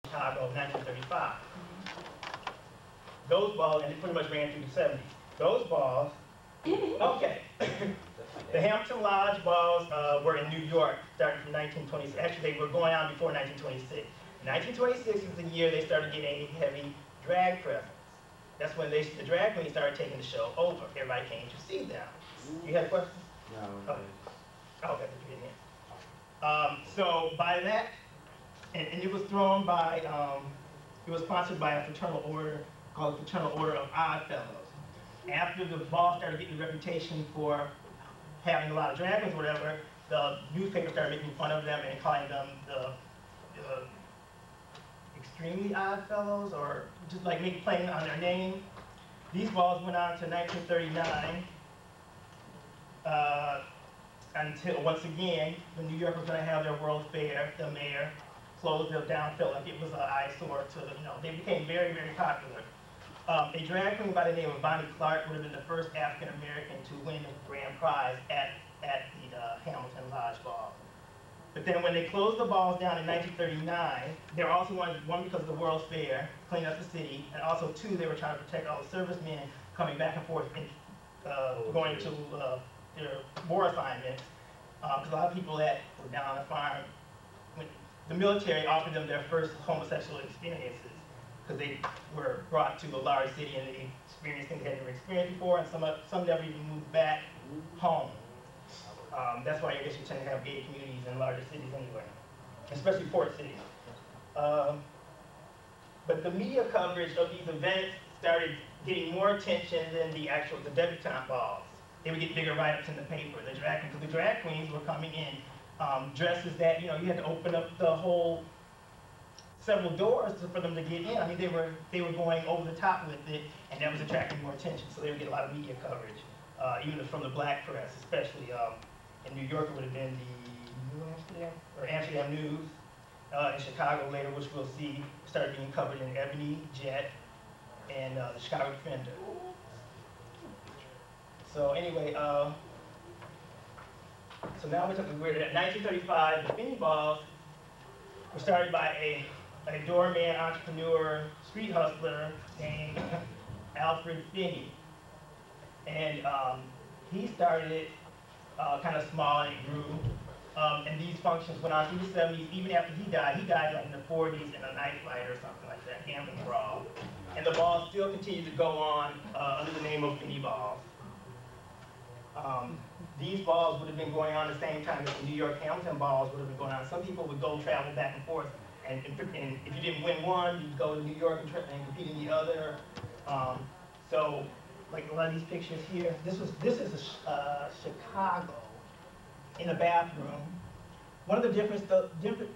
Chicago in 1935. Those balls, and it pretty much ran through the 70s. Those balls, okay. The Hamilton Lodge balls were in New York, starting from 1926. Actually, they were going on before 1926. 1926 is the year they started getting heavy drag presents. That's when the drag queens started taking the show over. Everybody came to see them. You had a question? No. Oh, okay, you didn't. So by that, and it was thrown by, it was sponsored by a fraternal order called the Fraternal Order of Odd Fellows. After the ball started getting a reputation for having a lot of drag queens or whatever, the newspaper started making fun of them and calling them the extremely odd fellows, or just like playing on their name. These balls went on to 1939 until once again, when New York was going to have their World's Fair, the mayor closed them down, felt like it was an eyesore to, they became very, very popular. A drag queen by the name of Bonnie Clark would have been the first African American to win the grand prize at the Hamilton Lodge Ball. But then when they closed the balls down in 1939, they were also one because of the World's Fair, clean up the city, and also two, they were trying to protect all the servicemen coming back and forth and going to their war assignments. Because a lot of people that were down on the farm, when the military offered them their first homosexual experiences, because they were brought to a large city and they experienced things they had never experienced before, and some never even moved back home. That's why I guess you tend to have gay communities in larger cities anyway, especially port cities. But the media coverage of these events started getting more attention than the debutante balls. They would get bigger write-ups in the paper, because the drag queens were coming in dresses that, you had to open up the whole several doors for them to get in. I mean, they were going over the top with it, and that was attracting more attention. So they would get a lot of media coverage, even from the black press, especially in New York. It would have been the Amsterdam News. In Chicago later, which we'll see, started being covered in Ebony, Jet, and the Chicago Defender. So anyway, so now we're at 1935. The Finney balls were started by a doorman, entrepreneur, street hustler named Alfred Finney. And he started it kind of small, and it grew. And these functions went on through the 70s. Even after he died like in the 40s in a night fight or something like that, gambling brawl. And the balls still continue to go on under the name of Finney balls. These balls would have been going on the same time as the New York Hamilton balls would have been going on. Some people would go travel back and forth, and if you didn't win one, you'd go to New York and compete in the other. So, like a lot of these pictures here, this is Chicago in a bathroom. One of the different